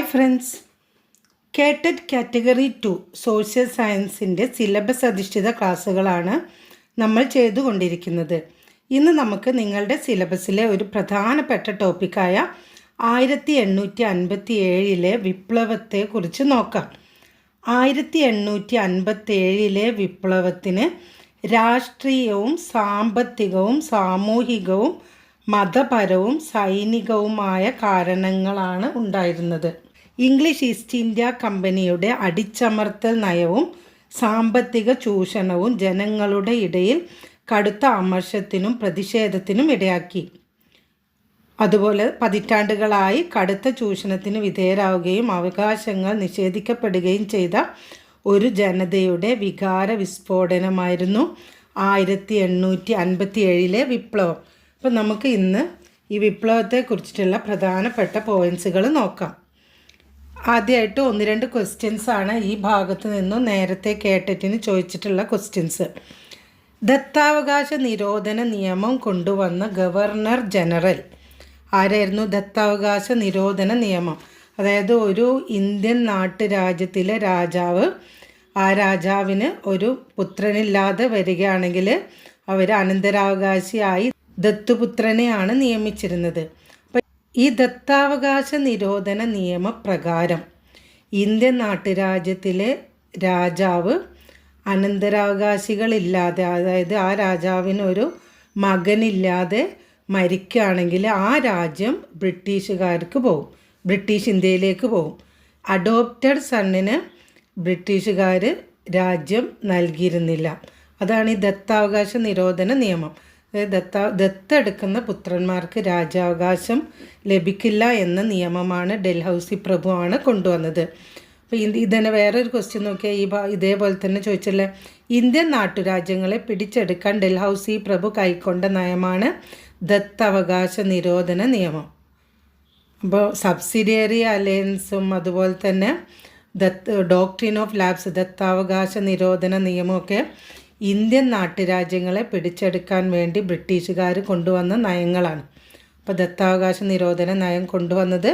Friends, കേട്ടറ്റ് category 2 social സയൻസിൻ്റെ syllabus അധിഷ്ഠിത ക്ലാസ്സുകളാണ് നമ്മൾ ചെയ്തുകൊണ്ടിരിക്കുന്നത്. ഇന്ന് നമുക്ക് നിങ്ങളുടെ സിലബസിലെ ഒരു പ്രധാനപ്പെട്ട ടോപ്പിക്കായ 1857 വിപ്ലവത്തെക്കുറിച്ച് നോക്കാം. 1857 വിപ്ലവത്തിന് രാഷ്ട്രീയവും സാമ്പത്തികവും സാമൂഹികവും മതപരവും സൈനികവുമായ കാരണങ്ങളാണ് ഉണ്ടായിരുന്നത്. ഇംഗ്ലീഷ് ഈസ്റ്റ് ഇന്ത്യ കമ്പനിയുടെ അടിച്ചമർത്തൽ നയവും സാമ്പത്തിക ചൂഷണവും ജനങ്ങളുടെ ഇടയിൽ കടുത്ത അമർഷത്തിനും പ്രതിഷേധത്തിനും ഇടയാക്കി. അതുപോലെ പതിറ്റാണ്ടുകളായി കടുത്ത ചൂഷണത്തിന് വിധേയരാവുകയും അവകാശങ്ങൾ നിഷേധിക്കപ്പെടുകയും ചെയ്ത ഒരു ജനതയുടെ വികാര വിസ്ഫോടനമായിരുന്നു 1857 വിപ്ലവം. അപ്പോൾ നമുക്ക് ഇന്ന് ഈ വിപ്ലവത്തെക്കുറിച്ചിട്ടുള്ള പ്രധാനപ്പെട്ട പോയിൻറ്റ്സുകൾ നോക്കാം. ആദ്യമായിട്ട് 1-2 ക്വസ്റ്റ്യൻസാണ് ഈ ഭാഗത്ത് നിന്നും നേരത്തെ കേട്ടറ്റിന് ചോദിച്ചിട്ടുള്ള ക്വസ്റ്റ്യൻസ്. ദത്താവകാശ നിരോധന നിയമം കൊണ്ടുവന്ന ഗവർണർ ജനറൽ ആരായിരുന്നു? ദത്താവകാശ നിരോധന നിയമം, അതായത് ഒരു ഇന്ത്യൻ നാട്ടുരാജ്യത്തിലെ രാജാവ്, ആ രാജാവിന് ഒരു പുത്രനില്ലാതെ വരികയാണെങ്കിൽ അവർ അനന്തരാവകാശിയായി ദത്തുപുത്രനെയാണ് നിയമിച്ചിരുന്നത്. അപ്പം ഈ ദത്താവകാശ നിരോധന നിയമപ്രകാരം ഇന്ത്യൻ നാട്ടുരാജ്യത്തിലെ രാജാവ് അനന്തരാവകാശികളില്ലാതെ, അതായത് ആ രാജാവിന് ഒരു മകനില്ലാതെ മരിക്കുകയാണെങ്കിൽ ആ രാജ്യം ബ്രിട്ടീഷുകാർക്ക് പോകും, ബ്രിട്ടീഷ് ഇന്ത്യയിലേക്ക് പോകും. അഡോപ്റ്റഡ് സണ്ണിന് ബ്രിട്ടീഷുകാർ രാജ്യം നൽകിയിരുന്നില്ല. അതാണ് ഈ ദത്താവകാശ നിരോധന നിയമം. ദത്തെടുക്കുന്ന പുത്രന്മാർക്ക് രാജാവകാശം ലഭിക്കില്ല എന്ന നിയമമാണ് ഡൽഹൌസി പ്രഭുവാണ് കൊണ്ടുവന്നത്. അപ്പോൾ ഇതന്നെ വേറൊരു ക്വസ്റ്റ്യൻ നോക്കിയാൽ ഇതേപോലെ തന്നെ ചോദിച്ചില്ലേ, ഇന്ത്യൻ നാട്ടുരാജ്യങ്ങളെ പിടിച്ചെടുക്കാൻ ഡൽഹൌസി പ്രഭു കൈക്കൊണ്ട നയമാണ് ദത്തവകാശ നിരോധന നിയമം. അപ്പോൾ സബ്സിഡിയറി അലയൻസും അതുപോലെ തന്നെ ഡോക്ട്രിൻ ഓഫ് ലാബ്സ്, ദത്താവകാശ നിരോധന നിയമമൊക്കെ ഇന്ത്യൻ നാട്ടുരാജ്യങ്ങളെ പിടിച്ചെടുക്കാൻ വേണ്ടി ബ്രിട്ടീഷുകാർ കൊണ്ടുവന്ന നയങ്ങളാണ്. അപ്പോൾ ദത്താവകാശ നിരോധന നയം കൊണ്ടുവന്നത്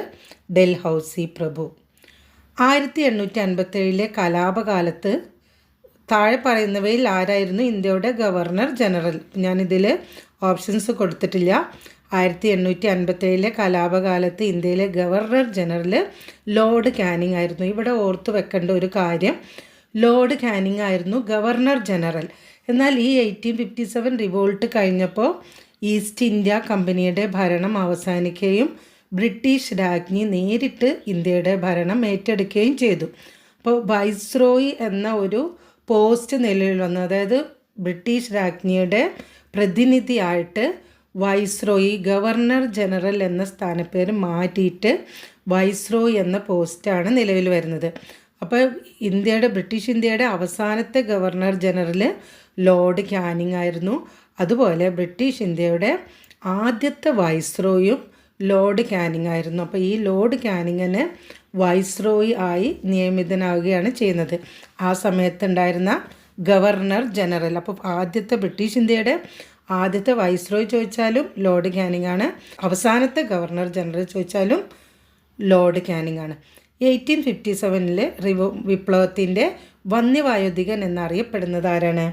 ഡൽഹൌസി പ്രഭു. 1857 കലാപകാലത്ത് താഴെ പറയുന്നവയിൽ ആരായിരുന്നു ഇന്ത്യയുടെ ഗവർണർ ജനറൽ? ഞാനിതിൽ ഓപ്ഷൻസ് കൊടുത്തിട്ടില്ല. 1857 കലാപകാലത്ത് ഇന്ത്യയിലെ ഗവർണർ ജനറൽ ലോർഡ് കാനിങ് ആയിരുന്നു. ഇവിടെ ഓർത്തു വെക്കേണ്ട ഒരു കാര്യം, ലോർഡ് കാനിങ് ആയിരുന്നു ഗവർണർ ജനറൽ. എന്നാൽ ഈ 1857 റിവോൾട്ട് കഴിഞ്ഞപ്പോൾ ഈസ്റ്റ് ഇന്ത്യ കമ്പനിയുടെ ഭരണം അവസാനിക്കുകയും ബ്രിട്ടീഷ് രാജ്ഞി നേരിട്ട് ഇന്ത്യയുടെ ഭരണം ഏറ്റെടുക്കുകയും ചെയ്തു. അപ്പോൾ വൈസ്രോയി എന്ന ഒരു പോസ്റ്റ് നിലവിൽ വന്നു. അതായത് ബ്രിട്ടീഷ് രാജ്ഞിയുടെ പ്രതിനിധിയായിട്ട് വൈസ്രോയി, ഗവർണർ ജനറൽ എന്ന സ്ഥാനപ്പേര് മാറ്റിയിട്ട് വൈസ്രോയി എന്ന പോസ്റ്റാണ് നിലവിൽ വരുന്നത്. അപ്പോൾ ബ്രിട്ടീഷ് ഇന്ത്യയുടെ അവസാനത്തെ ഗവർണർ ജനറൽ ലോർഡ് കാനിങ് ആയിരുന്നു. അതുപോലെ ബ്രിട്ടീഷ് ഇന്ത്യയുടെ ആദ്യത്തെ വൈസ്രോയും ലോർഡ് കാനിങ് ആയിരുന്നു. അപ്പോൾ ഈ ലോർഡ് കാനിങ്ങിന് വൈസ്രോയി ആയി നിയമിതനാവുകയാണ് ചെയ്യുന്നത്. ആ സമയത്തുണ്ടായിരുന്ന ഗവർണർ ജനറൽ. അപ്പോൾ ബ്രിട്ടീഷ് ഇന്ത്യയുടെ ആദ്യത്തെ വൈസ്രോയി ചോദിച്ചാലും ലോർഡ് കാനിങ് ആണ്, അവസാനത്തെ ഗവർണർ ജനറൽ ചോദിച്ചാലും ലോർഡ് കാനിങ് ആണ്. 1857 വിപ്ലവത്തിൻ്റെ വന്യവായോധികൻ എന്നറിയപ്പെടുന്നത് ആരാണ്?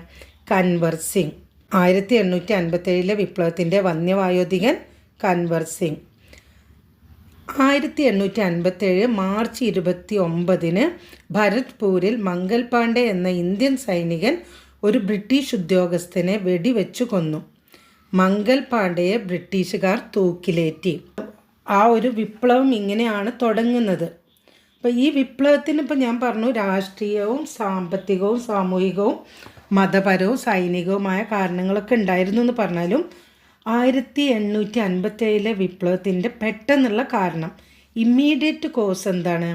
കൻവർ സിംഗ്. 1857 വിപ്ലവത്തിൻ്റെ വന്യവായോധികൻ കൻവർ സിംഗ്. 1857 മാർച്ച് 29 ഭരത്പൂരിൽ മംഗൽ പാണ്ഡെ എന്ന ഇന്ത്യൻ സൈനികൻ ഒരു ബ്രിട്ടീഷ് ഉദ്യോഗസ്ഥനെ വെടിവെച്ചു കൊന്നു. മംഗൽ പാണ്ഡെയെ ബ്രിട്ടീഷുകാർ തൂക്കിലേറ്റി. ആ ഒരു വിപ്ലവം ഇങ്ങനെയാണ് തുടങ്ങുന്നത്. അപ്പോൾ ഈ വിപ്ലവത്തിന് ഞാൻ പറഞ്ഞു രാഷ്ട്രീയവും സാമ്പത്തികവും സാമൂഹികവും മതപരവും സൈനികവുമായ കാരണങ്ങളൊക്കെ ഉണ്ടായിരുന്നു എന്ന് പറഞ്ഞാലും 1857 വിപ്ലവത്തിൻ്റെ പെട്ടെന്നുള്ള കാരണം, ഇമ്മീഡിയറ്റ് കോസ് എന്താണ്?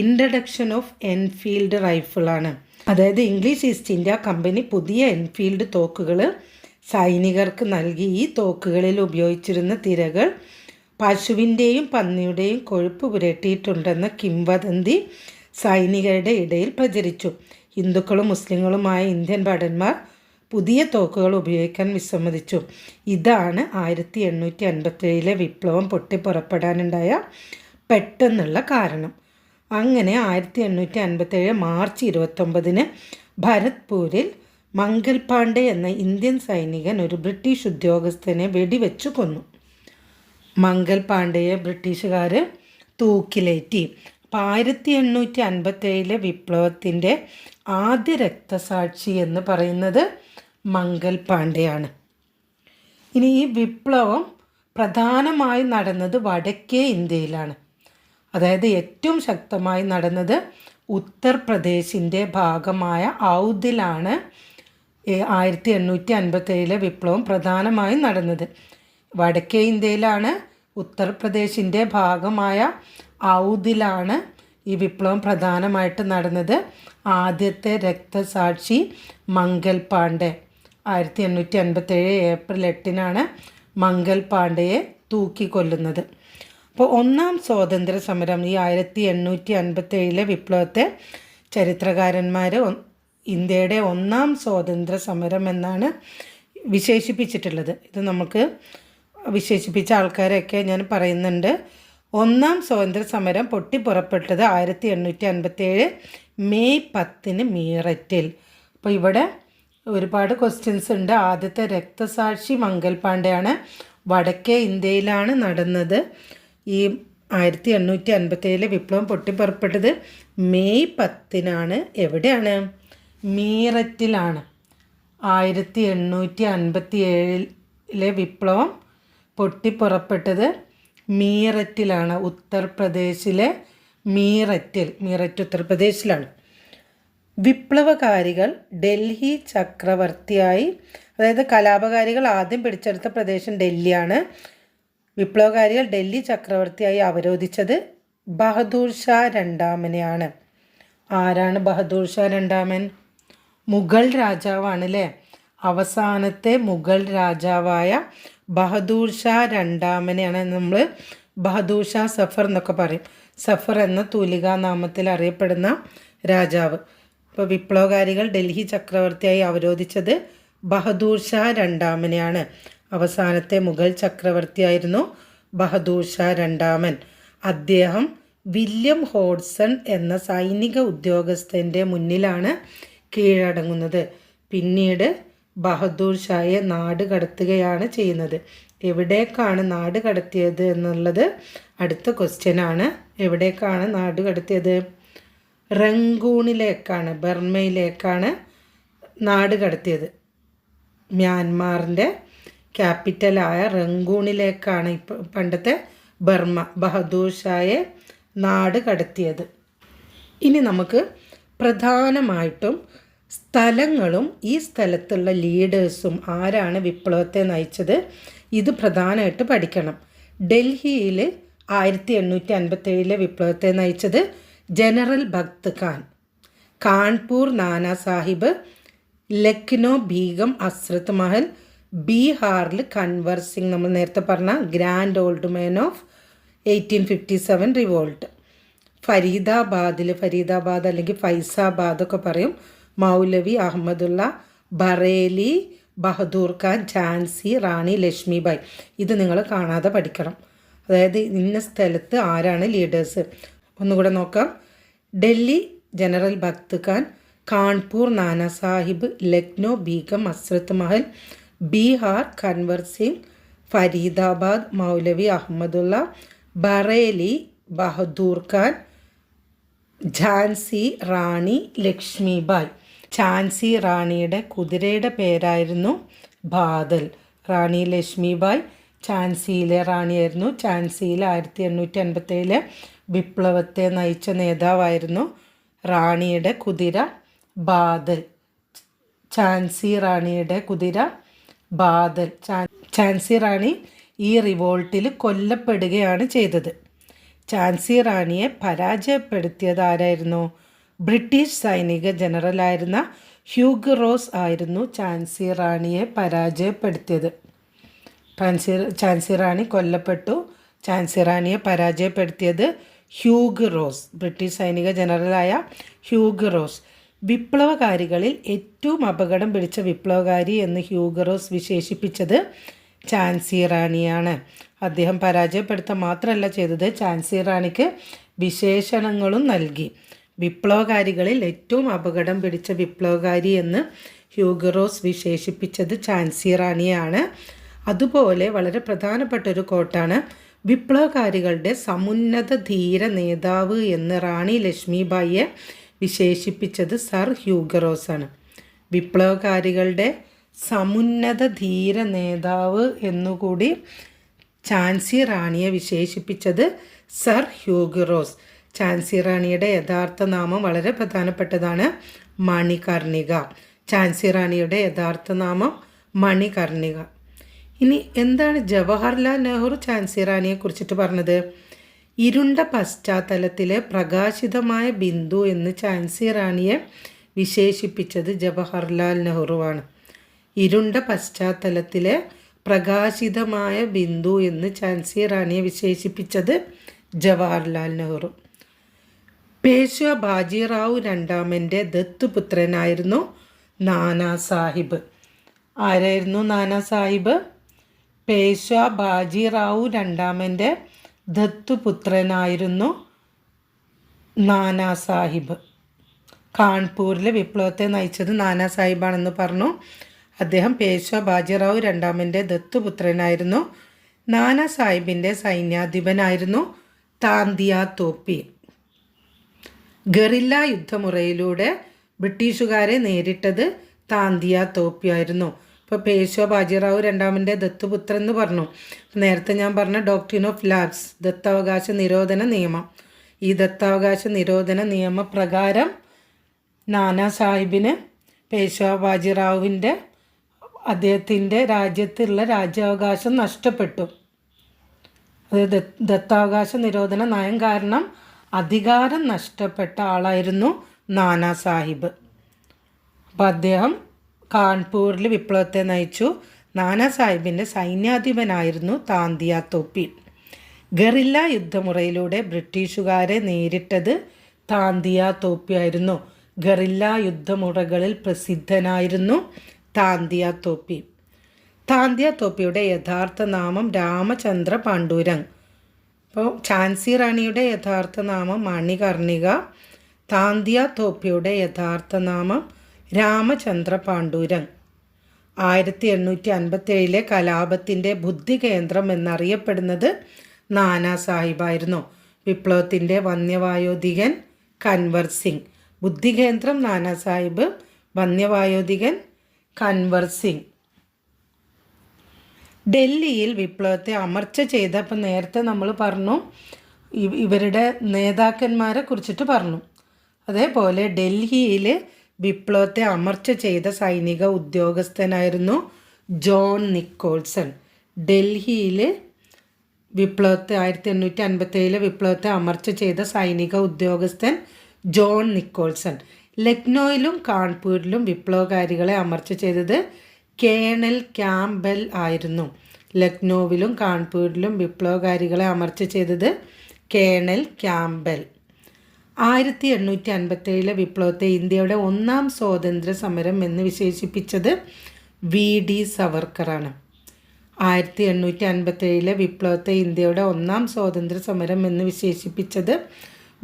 ഇൻട്രഡക്ഷൻ ഓഫ് എൻഫീൽഡ് റൈഫിളാണ്. അതായത് ഇംഗ്ലീഷ് ഈസ്റ്റ് ഇന്ത്യ കമ്പനി പുതിയ എൻഫീൽഡ് തോക്കുകൾ സൈനികർക്ക് നൽകി. ഈ തോക്കുകളിൽ ഉപയോഗിച്ചിരുന്ന തിരകൾ പശുവിൻ്റെയും പന്നിയുടെയും കൊഴുപ്പ് പുരട്ടിയിട്ടുണ്ടെന്ന കിംവദന്തി സൈനികരുടെ ഇടയിൽ പ്രചരിച്ചു. ഹിന്ദുക്കളും മുസ്ലിങ്ങളുമായ ഇന്ത്യൻ ഭടന്മാർ പുതിയ തോക്കുകൾ ഉപയോഗിക്കാൻ വിസമ്മതിച്ചു. ഇതാണ് 1857 വിപ്ലവം പൊട്ടിപ്പുറപ്പെടാനുണ്ടായ പെട്ടെന്നുള്ള കാരണം. അങ്ങനെ 1857 മാർച്ച് 29 ഭരത്പൂരിൽ മംഗൽ പാണ്ഡെ എന്ന ഇന്ത്യൻ സൈനികൻ ഒരു ബ്രിട്ടീഷ് ഉദ്യോഗസ്ഥനെ വെടിവെച്ചു കൊന്നു. മംഗൽ പാണ്ഡെയെ ബ്രിട്ടീഷുകാർ തൂക്കിലേറ്റി. അപ്പോൾ 1857 വിപ്ലവത്തിൻ്റെ ആദ്യ രക്തസാക്ഷി എന്ന് പറയുന്നത് മംഗൽ പാണ്ഡെയാണ്. ഇനി ഈ വിപ്ലവം പ്രധാനമായും നടന്നത് വടക്കേ ഇന്ത്യയിലാണ്. അതായത് ഏറ്റവും ശക്തമായി നടന്നത് ഉത്തർപ്രദേശിൻ്റെ ഭാഗമായ ഔധിലാണ് 1857 വിപ്ലവം പ്രധാനമായും നടന്നത്. വടക്കേ ഇന്ത്യയിലാണ്, ഉത്തർപ്രദേശിൻ്റെ ഭാഗമായ ഔധിലാണ് ഈ വിപ്ലവം പ്രധാനമായിട്ട് നടന്നത്. ആദ്യത്തെ രക്തസാക്ഷി മംഗൽ പാണ്ഡെ. 1857 ഏപ്രിൽ 8 മംഗൽ പാണ്ഡെയെ തൂക്കിക്കൊല്ലുന്നത്. അപ്പോൾ ഒന്നാം സ്വാതന്ത്ര്യ സമരം, ഈ 1857 വിപ്ലവത്തെ ചരിത്രകാരന്മാർ ഇന്ത്യയുടെ ഒന്നാം സ്വാതന്ത്ര്യ സമരം എന്നാണ് വിശേഷിപ്പിച്ചിട്ടുള്ളത്. ഇത് നമുക്ക് വിശേഷിപ്പിച്ച ആൾക്കാരെയൊക്കെ ഞാൻ പറയുന്നുണ്ട്. ഒന്നാം സ്വാതന്ത്ര്യ സമരം പൊട്ടിപ്പുറപ്പെട്ടത് 1857 മെയ് 10 മീററ്റിൽ. അപ്പോൾ ഇവിടെ ഒരുപാട് ക്വസ്റ്റ്യൻസ് ഉണ്ട്. ആദ്യത്തെ രക്തസാക്ഷി മംഗൽ പാണ്ഡെയാണ്. വടക്കേ ഇന്ത്യയിലാണ് നടന്നത്. ഈ 1857 വിപ്ലവം പൊട്ടിപ്പുറപ്പെട്ടത് മെയ് 10 എവിടെയാണ്? മീററ്റിലാണ്. 1857 വിപ്ലവം പൊട്ടിപ്പുറപ്പെട്ടത് മീററ്റിലാണ്. ഉത്തർപ്രദേശിലെ മീററ്റ് ഉത്തർപ്രദേശിലാണ്. വിപ്ലവകാരികൾ ഡൽഹി ചക്രവർത്തിയായി, അതായത് കലാപകാരികൾ ആദ്യം പിടിച്ചെടുത്ത പ്രദേശം ഡൽഹിയാണ്. വിപ്ലവകാരികൾ ഡൽഹി ചക്രവർത്തിയായി അവരോധിച്ചത് ബഹദൂർ ഷാ രണ്ടാമനെയാണ്. ആരാണ് ബഹദൂർ ഷാ രണ്ടാമൻ? മുഗൾ രാജാവാണ് അല്ലേ? അവസാനത്തെ മുഗൾ രാജാവായ ബഹദൂർ ഷാ രണ്ടാമനെയാണ് നമ്മൾ ബഹദൂർ ഷാ സഫർ എന്നൊക്കെ പറയും. സഫർ എന്ന തൂലികാനാമത്തിൽ അറിയപ്പെടുന്ന രാജാവ്. ഇപ്പോൾ വിപ്ലവകാരികൾ ഡൽഹി ചക്രവർത്തിയായി അവരോധിച്ചത് ബഹദൂർ ഷാ രണ്ടാമനെയാണ്. അവസാനത്തെ മുഗൾ ചക്രവർത്തിയായിരുന്നു ബഹദൂർ ഷാ രണ്ടാമൻ. അദ്ദേഹം വില്യം ഹോഡ്സൺ എന്ന സൈനിക ഉദ്യോഗസ്ഥൻ്റെ മുന്നിലാണ് കീഴടങ്ങുന്നത്. പിന്നീട് ബഹദൂർ ഷായെ നാട് കടത്തുകയാണ് ചെയ്യുന്നത്. എവിടേക്കാണ് നാട് കടത്തിയത് എന്നുള്ളത് അടുത്ത ക്വസ്റ്റ്യനാണ്. എവിടേക്കാണ് നാട് കടത്തിയത്? റങ്കൂണിലേക്കാണ്, ബർമയിലേക്കാണ് നാട് കടത്തിയത്. മ്യാൻമാറിൻ്റെ ക്യാപിറ്റലായ റങ്കൂണിലേക്കാണ് പണ്ടത്തെ ബർമ ബഹദൂർ ഷായെ നാട് കടത്തിയത്. ഇനി നമുക്ക് പ്രധാനമായിട്ടും സ്ഥലങ്ങളും ഈ സ്ഥലത്തുള്ള ലീഡേഴ്സും ആരാണ് വിപ്ലവത്തെ നയിച്ചത് ഇത് പ്രധാനമായിട്ട് പഠിക്കണം. ഡൽഹിയിൽ 1857 വിപ്ലവത്തെ നയിച്ചത് ജനറൽ ഭക്ത് ഖാൻ. കാൺപൂർ നാനാ സാഹിബ്, ലക്നോ ബീഗം ഹസ്രത്ത് മഹൽ, ബീഹാറിൽ കൻവർ സിംഗ്, നമ്മൾ നേരത്തെ പറഞ്ഞ grand old man of 1857 revolt. Faridabad അല്ലെങ്കിൽ ഫൈസാബാദ് ഒക്കെ പറയും, മൗലവി അഹമ്മദുള്ള, ബറേലി, ബഹദൂർ ഖാൻ, ഝാൻസി റാണി ലക്ഷ്മിബായി. ഇത് നിങ്ങൾ കാണാതെ പഠിക്കണം. അതായത് ഇന്ന സ്ഥലത്ത് ആരാണ് ലീഡേഴ്സ്. ഒന്നുകൂടെ നോക്കാം. ഡൽഹി ജനറൽ ഭക്ത് ഖാൻ, കാൺപൂർ നാനാ സാഹിബ്, ലക്നോ ബീഗം ഹസ്രത്ത് മഹൽ, ബീഹാർ കൻവർ സിംഗ്, ഫരീദാബാദ് മൗലവി അഹമ്മദുള്ള, ബറേലി ബഹദൂർ ഖാൻ, ഝാൻസി റാണി ലക്ഷ്മിബായി. ഝാൻസി റാണിയുടെ കുതിരയുടെ പേരായിരുന്നു ബാദൽ. റാണി ലക്ഷ്മിബായി ഝാൻസിയിലെ റാണിയായിരുന്നു. ഝാൻസിയിൽ 1857 വിപ്ലവത്തെ നയിച്ച നേതാവായിരുന്നു. റാണിയുടെ കുതിര ബാദൽ. ഝാൻസി റാണിയുടെ കുതിര ബാദൽ. ഝാൻസി റാണി ഈ റിവോൾട്ടിൽ കൊല്ലപ്പെടുകയാണ് ചെയ്തത്. ഝാൻസി റാണിയെ പരാജയപ്പെടുത്തിയത് ആരായിരുന്നു? ബ്രിട്ടീഷ് സൈനിക ജനറലായിരുന്ന ഹ്യൂഗ് റോസ് ആയിരുന്നു ഝാൻസി റാണിയെ പരാജയപ്പെടുത്തിയത്. ഝാൻസി റാണി കൊല്ലപ്പെട്ടു. ഝാൻസി റാണിയെ പരാജയപ്പെടുത്തിയത് ഹ്യൂഗ് റോസ്, ബ്രിട്ടീഷ് സൈനിക ജനറലായ ഹ്യൂഗ് റോസ്. വിപ്ലവകാരികളിൽ ഏറ്റവും അപകടം പിടിച്ച വിപ്ലവകാരി എന്ന് ഹ്യൂഗ് റോസ് വിശേഷിപ്പിച്ചത് ഝാൻസി റാണിയാണ്. അദ്ദേഹം പരാജയപ്പെടുത്തുക മാത്രമല്ല ചെയ്തത്, ഝാൻസി റാണിക്ക് വിശേഷണങ്ങളും നൽകി. വിപ്ലവകാരികളിൽ ഏറ്റവും അപകടം പിടിച്ച വിപ്ലവകാരി എന്ന് ഹ്യൂഗോ റോസ് വിശേഷിപ്പിച്ചത് ഝാൻസി റാണിയാണ്. അതുപോലെ വളരെ പ്രധാനപ്പെട്ട ഒരു കോട്ടാണ്, വിപ്ലവകാരികളുടെ സമുന്നത ധീര നേതാവ് എന്ന് റാണി ലക്ഷ്മിബായിയെ വിശേഷിപ്പിച്ചത് സർ ഹ്യൂഗോ റോസ് ആണ്. വിപ്ലവകാരികളുടെ സമുന്നത ധീര നേതാവ് എന്നുകൂടി ഝാൻസി റാണിയെ വിശേഷിപ്പിച്ചത് സർ ഹ്യൂഗോ റോസ്. ഝാൻസി റാണിയുടെ യഥാർത്ഥ നാമം വളരെ പ്രധാനപ്പെട്ടതാണ്, മണികർണിക. ഝാൻസി റാണിയുടെ യഥാർത്ഥ നാമം മണികർണിക. ഇനി എന്താണ് ജവഹർലാൽ നെഹ്റു ഝാൻസി റാണിയെ കുറിച്ചിട്ട് പറഞ്ഞത്? ഇരുണ്ട പശ്ചാത്തലത്തിലെ പ്രകാശിതമായ ബിന്ദു എന്ന് ഝാൻസി റാണിയെ വിശേഷിപ്പിച്ചത് ജവഹർലാൽ നെഹ്റുവാണ്. ഇരുണ്ട പശ്ചാത്തലത്തിലെ പ്രകാശിതമായ ബിന്ദു എന്ന് ഝാൻസി റാണിയെ വിശേഷിപ്പിച്ചത് ജവഹർലാൽ നെഹ്റു. പേഷ്വ ബാജിറാവു രണ്ടാമൻ്റെ ദത്തുപുത്രനായിരുന്നു നാനാ സാഹിബ്. ആരായിരുന്നു നാനാ സാഹിബ്? പേഷ്വ ബാജിറാവു രണ്ടാമൻ്റെ ദത്തുപുത്രനായിരുന്നു നാനാ സാഹിബ്. കാൺപൂരിലെ വിപ്ലവത്തെ നയിച്ചത് നാനാ സാഹിബാണെന്ന് പറഞ്ഞു. അദ്ദേഹം പേഷ്വ ബാജിറാവു രണ്ടാമൻ്റെ ദത്തുപുത്രനായിരുന്നു. നാനാ സാഹിബിൻ്റെ സൈന്യാധിപനായിരുന്നു താന്തിയ തോപ്പി. ഗറില്ല യുദ്ധമുറയിലൂടെ ബ്രിട്ടീഷുകാരെ നേരിട്ടത് താന്തിയ തോപ്പിയായിരുന്നു. ഇപ്പോൾ പേഷ്വ ബാജിറാവു രണ്ടാമൻ്റെ ദത്തുപുത്രൻ എന്ന് പറഞ്ഞു. നേരത്തെ ഞാൻ പറഞ്ഞ ഡോക്ട്രിൻ ഓഫ് ലാപ്സ്, ദത്താവകാശ നിരോധന നിയമം. ഈ ദത്താവകാശ നിരോധന നിയമപ്രകാരം നാനാ സാഹിബിന് പേഷ്വ ബാജിറാവുവിൻ്റെ അദ്ദേഹത്തിൻ്റെ രാജ്യത്തുള്ള രാജ്യാവകാശം നഷ്ടപ്പെട്ടു. അത് ദത്താവകാശ നിരോധന നയം കാരണം അധികാരം നഷ്ടപ്പെട്ട ആളായിരുന്നു നാനാ സാഹിബ്. അപ്പോൾ അദ്ദേഹം കാൺപൂരിൽ വിപ്ലവത്തെ നയിച്ചു. നാനാ സാഹിബിൻ്റെ സൈന്യാധിപനായിരുന്നു താന്തിയ തോപ്പി. ഗറില്ല യുദ്ധമുറയിലൂടെ ബ്രിട്ടീഷുകാരെ നേരിട്ടത് താന്തിയ തോപ്പിയായിരുന്നു. ഗറില്ല യുദ്ധമുറകളിൽ പ്രസിദ്ധനായിരുന്നു താന്തിയ തോപ്പി. താന്തിയ തോപ്പിയുടെ യഥാർത്ഥ നാമം രാമചന്ദ്ര പാണ്ഡുരംഗ്. അപ്പോൾ ഝാൻസി റാണിയുടെ യഥാർത്ഥ നാമം മണികർണിക, താന്തിയ തോപ്പിയുടെ യഥാർത്ഥ നാമം രാമചന്ദ്ര പാണ്ഡുരംഗ്. 1857 കലാപത്തിൻ്റെ ബുദ്ധി കേന്ദ്രം എന്നറിയപ്പെടുന്നത് നാനാ സാഹിബായിരുന്നു. വിപ്ലവത്തിൻ്റെ വന്യവായോധികൻ കൻവർ സിംഗ്. ബുദ്ധികേന്ദ്രം നാനാ സാഹിബ്, വന്യവായോധികൻ കൻവർ സിംഗ്. ഡൽഹിയിൽ വിപ്ലവത്തെ അമർച്ച ചെയ്തപ്പോൾ നേരത്തെ നമ്മൾ പറഞ്ഞു, ഇവരുടെ നേതാക്കന്മാരെ കുറിച്ചിട്ട് പറഞ്ഞു. അതേപോലെ ഡൽഹിയിൽ വിപ്ലവത്തെ അമർച്ച ചെയ്ത സൈനിക ഉദ്യോഗസ്ഥനായിരുന്നു ജോൺ നിക്കോൾസൺ. ഡൽഹിയിൽ വിപ്ലവത്തെ 1857 വിപ്ലവത്തെ അമർച്ച ചെയ്ത സൈനിക ഉദ്യോഗസ്ഥൻ ജോൺ നിക്കോൾസൺ. ലക്നോയിലും കാൺപൂരിലും വിപ്ലവകാരികളെ അമർച്ച ചെയ്തത് കേണൽ ക്യാമ്പൽ ആയിരുന്നു. ലക്നോവിലും കാൺപൂരിലും വിപ്ലവകാരികളെ അമർച്ച ചെയ്തത് കേണൽ ക്യാമ്പൽ. 1857 വിപ്ലവത്തെ ഇന്ത്യയുടെ ഒന്നാം സ്വാതന്ത്ര്യ സമരം എന്ന് വിശേഷിപ്പിച്ചത് VD സവർക്കറാണ്. 1857 വിപ്ലവത്തെ ഇന്ത്യയുടെ ഒന്നാം സ്വാതന്ത്ര്യ സമരം എന്ന് വിശേഷിപ്പിച്ചത്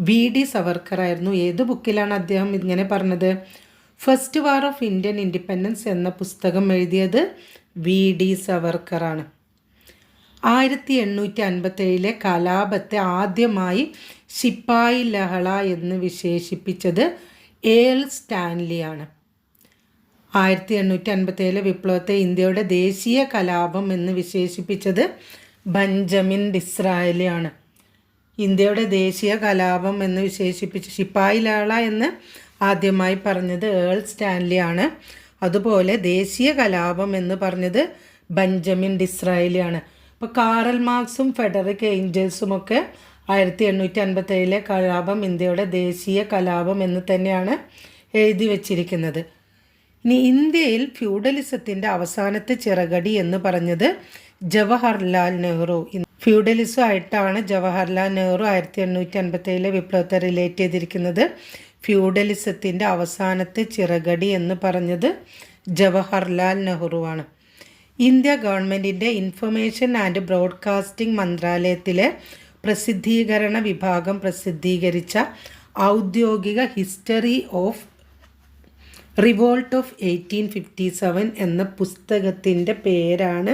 VD സവർക്കറായിരുന്നു. ഏത് ബുക്കിലാണ് അദ്ദേഹം ഇങ്ങനെ പറഞ്ഞത്? First war of Indian independence എന്ന പുസ്തകം എഴുതിയത് VD സവർക്കറാണ്. 1857 കലാപത്തെ ആദ്യമായി ശിപ്പായി ലഹള എന്ന് വിശേഷിപ്പിച്ചത് ഏൾ സ്റ്റാൻലിയാണ്. 1857 വിപ്ലവത്തെ ഇന്ത്യയുടെ ദേശീയ കലാപം എന്ന് വിശേഷിപ്പിച്ചത് ബെഞ്ചമിൻ ഡിസ്രായലിയാണ്. ഇന്ത്യയുടെ ദേശീയ കലാപം എന്ന് വിശേഷിപ്പിച്ച് ശിപ്പായി ലഹള എന്ന് ആദ്യമായി പറഞ്ഞത് ഏൾ സ്റ്റാൻലിയാണ്. അതുപോലെ ദേശീയ കലാപം എന്ന് പറഞ്ഞത് ബെഞ്ചമിൻ ഡിസ്രായലിയാണ്. അപ്പോൾ കാറൽ മാർക്സും ഫെഡറിക് ഏഞ്ചൽസുമൊക്കെ 1857 കലാപം ഇന്ത്യയുടെ ദേശീയ കലാപം എന്ന് തന്നെയാണ് എഴുതി വച്ചിരിക്കുന്നത്. ഇനി ഇന്ത്യയിൽ ഫ്യൂഡലിസത്തിൻ്റെ അവസാനത്തെ ചിറകടി എന്ന് പറഞ്ഞത് ജവഹർലാൽ നെഹ്റു. ഫ്യൂഡലിസമായിട്ടാണ് ജവഹർലാൽ നെഹ്റു 1857 വിപ്ലവത്തെ റിലേറ്റ് ചെയ്തിരിക്കുന്നത്. ഫ്യൂഡലിസത്തിൻ്റെ അവസാനത്തെ ചിറകടി എന്ന് പറഞ്ഞത് ജവഹർലാൽ നെഹ്റുവാണ്. ഇന്ത്യ ഗവൺമെൻറ്റിൻ്റെ ഇൻഫർമേഷൻ ആൻഡ് ബ്രോഡ്കാസ്റ്റിംഗ് മന്ത്രാലയത്തിലെ പ്രസിദ്ധീകരണ വിഭാഗം പ്രസിദ്ധീകരിച്ച ഔദ്യോഗിക ഹിസ്റ്ററി ഓഫ് റിവോൾട്ട് ഓഫ് 1857 എന്ന പുസ്തകത്തിൻ്റെ പേരാണ്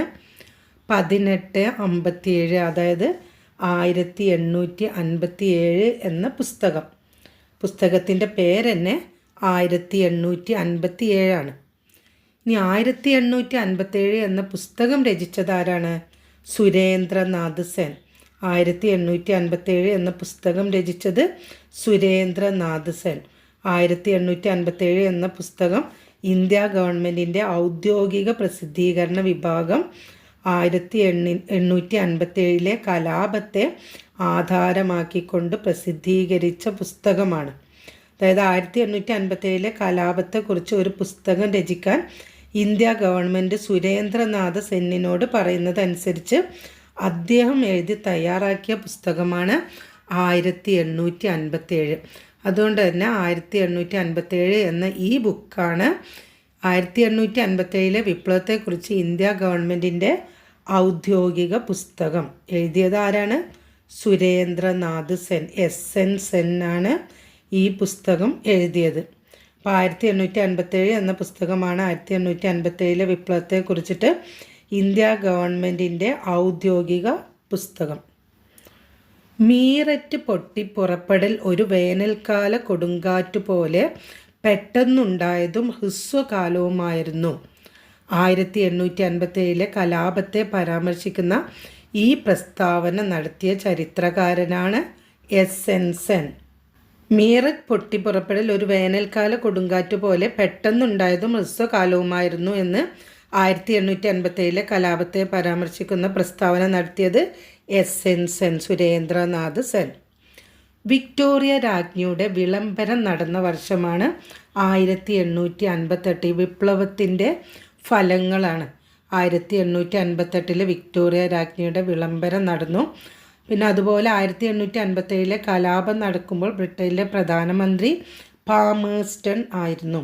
1857, അതായത് 1857 എന്ന പുസ്തകം. പുസ്തകത്തിൻ്റെ പേര് തന്നെ 1857 ഇനി 1857 എന്ന പുസ്തകം രചിച്ചതാരാണ്? സുരേന്ദ്രനാഥ് സെൻ. 1857 എന്ന പുസ്തകം രചിച്ചത് സുരേന്ദ്രനാഥ് സെൻ. 1857 എന്ന പുസ്തകം ഇന്ത്യ ഗവൺമെൻറ്റിൻ്റെ ഔദ്യോഗിക പ്രസിദ്ധീകരണ വിഭാഗം 1857 കലാപത്തെ ആധാരമാക്കിക്കൊണ്ട് പ്രസിദ്ധീകരിച്ച പുസ്തകമാണ്. അതായത് 1857 കലാപത്തെക്കുറിച്ച് ഒരു പുസ്തകം രചിക്കാൻ ഇന്ത്യ ഗവൺമെൻറ് സുരേന്ദ്രനാഥ് സെന്നിനോട് പറയുന്നതനുസരിച്ച് അദ്ദേഹം എഴുതി തയ്യാറാക്കിയ പുസ്തകമാണ് 1857. അതുകൊണ്ട് തന്നെ 1857 എന്ന ഈ ബുക്കാണ് 1857 വിപ്ലവത്തെക്കുറിച്ച് ഇന്ത്യ ഗവൺമെൻറ്റിൻ്റെ ഔദ്യോഗിക പുസ്തകം. എഴുതിയത് ആരാണ്? സുരേന്ദ്രനാഥ് സെൻ. SN സെന്നാണ് ഈ പുസ്തകം എഴുതിയത്. അപ്പോൾ 1857 എന്ന പുസ്തകമാണ് 1857 വിപ്ലവത്തെക്കുറിച്ചിട്ട് ഇന്ത്യ ഗവൺമെൻറ്റിൻ്റെ ഔദ്യോഗിക പുസ്തകം. മീററ്റ് പൊട്ടിപ്പുറപ്പെടൽ ഒരു വേനൽക്കാല കൊടുങ്കാറ്റ് പോലെ പെട്ടെന്നുണ്ടായതും ഹ്രസ്വകാലവുമായിരുന്നു. 1857 കലാപത്തെ പരാമർശിക്കുന്ന ഈ പ്രസ്താവന നടത്തിയ ചരിത്രകാരനാണ് SN സെൻ. മീററ്റ് പൊട്ടിപ്പുറപ്പെടൽ ഒരു വേനൽക്കാല കൊടുങ്കാറ്റ് പോലെ പെട്ടെന്നുണ്ടായതും ഹ്രസ്വകാലവുമായിരുന്നു എന്ന് 1857 കലാപത്തെ പരാമർശിക്കുന്ന പ്രസ്താവന നടത്തിയത് SN സെൻ, സുരേന്ദ്രനാഥ് സെൻ. വിക്ടോറിയ രാജ്ഞിയുടെ വിളംബരം നടന്ന വർഷമാണ് 1858. വിപ്ലവത്തിൻ്റെ ഫലങ്ങളാണ്. 1858 വിക്ടോറിയ രാജ്ഞിയുടെ വിളംബരം നടന്നു. പിന്നെ അതുപോലെ 1857 കലാപം നടക്കുമ്പോൾ ബ്രിട്ടനിലെ പ്രധാനമന്ത്രി പാമേഴ്സ്റ്റൺ ആയിരുന്നു.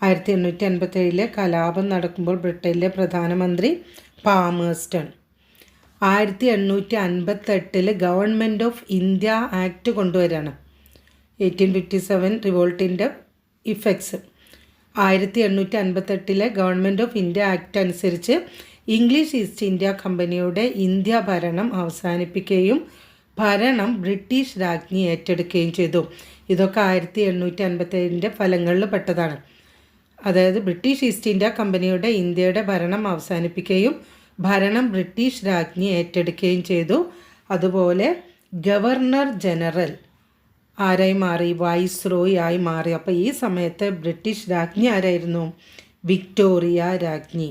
1857 കലാപം നടക്കുമ്പോൾ ബ്രിട്ടനിലെ പ്രധാനമന്ത്രി Palmerston. 1858 government of India act കൊണ്ടുവരികയാണ്. 1857 റിവോൾട്ടിൻ്റെ effects. 1858 government of India act അനുസരിച്ച് ഇംഗ്ലീഷ് ഈസ്റ്റ് ഇന്ത്യ കമ്പനിയുടെ ഇന്ത്യ ഭരണം അവസാനിപ്പിക്കുകയും ഭരണം ബ്രിട്ടീഷ് രാജ്ഞി ഏറ്റെടുക്കുകയും ചെയ്തു. ഇതൊക്കെ 1857 ഫലങ്ങളിൽ പെട്ടതാണ്. അതായത് ബ്രിട്ടീഷ് ഈസ്റ്റ് ഇന്ത്യ കമ്പനിയുടെ ഇന്ത്യയുടെ ഭരണം അവസാനിപ്പിക്കുകയും ഭരണം ബ്രിട്ടീഷ് രാജ്ഞി ഏറ്റെടുക്കുകയും ചെയ്തു. അതുപോലെ ഗവർണർ ജനറൽ ആരായി മാറി? വൈസ്രോയി ആയി മാറി. അപ്പോൾ ഈ സമയത്ത് ബ്രിട്ടീഷ് രാജ്ഞി ആരായിരുന്നു? വിക്ടോറിയ രാജ്ഞി.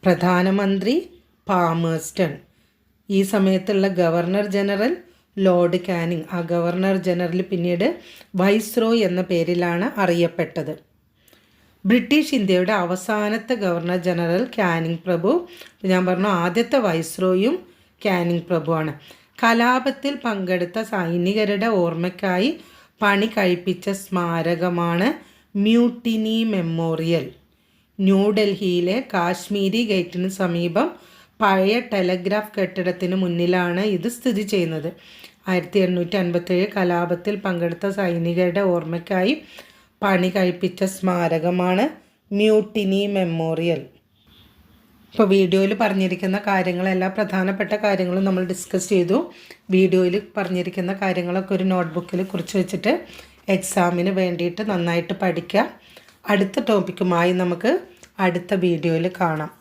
പ്രധാനമന്ത്രി പാമേഴ്സ്റ്റൺ. ഈ സമയത്തുള്ള ഗവർണർ ജനറൽ ലോർഡ് കാനിങ്. ആ ഗവർണർ ജനറൽ പിന്നീട് വൈസ്രോയി എന്ന പേരിലാണ് അറിയപ്പെട്ടത്. ബ്രിട്ടീഷ് ഇന്ത്യയുടെ അവസാനത്തെ ഗവർണർ ജനറൽ കാനിങ് പ്രഭു. ഞാൻ പറഞ്ഞു ആദ്യത്തെ വൈസ്രോയും കാനിങ് പ്രഭുവാണ്. കലാപത്തിൽ പങ്കെടുത്ത സൈനികരുടെ ഓർമ്മയ്ക്കായി പണി കഴിപ്പിച്ച സ്മാരകമാണ് മ്യൂട്ടിനി മെമ്മോറിയൽ. ന്യൂഡൽഹിയിലെ കാശ്മീരി ഗേറ്റിന് സമീപം പഴയ ടെലഗ്രാഫ് കെട്ടിടത്തിന് മുന്നിലാണ് ഇത് സ്ഥിതി ചെയ്യുന്നത്. 1857 കലാപത്തിൽ പങ്കെടുത്ത സൈനികരുടെ ഓർമ്മയ്ക്കായി പണി കഴിപ്പിച്ച സ്മാരകമാണ് മ്യൂട്ടിനി മെമ്മോറിയൽ. ഇപ്പോൾ വീഡിയോയിൽ പറഞ്ഞിരിക്കുന്ന കാര്യങ്ങളെല്ലാം പ്രധാനപ്പെട്ട കാര്യങ്ങളും നമ്മൾ ഡിസ്കസ് ചെയ്തു. വീഡിയോയിൽ പറഞ്ഞിരിക്കുന്ന കാര്യങ്ങളൊക്കെ ഒരു നോട്ട്ബുക്കിൽ കുറിച്ച് വെച്ചിട്ട് എക്സാമിന് വേണ്ടിയിട്ട് നന്നായിട്ട് പഠിക്കുക. അടുത്ത ടോപ്പിക്കുമായി നമുക്ക് അടുത്ത വീഡിയോയിൽ കാണാം.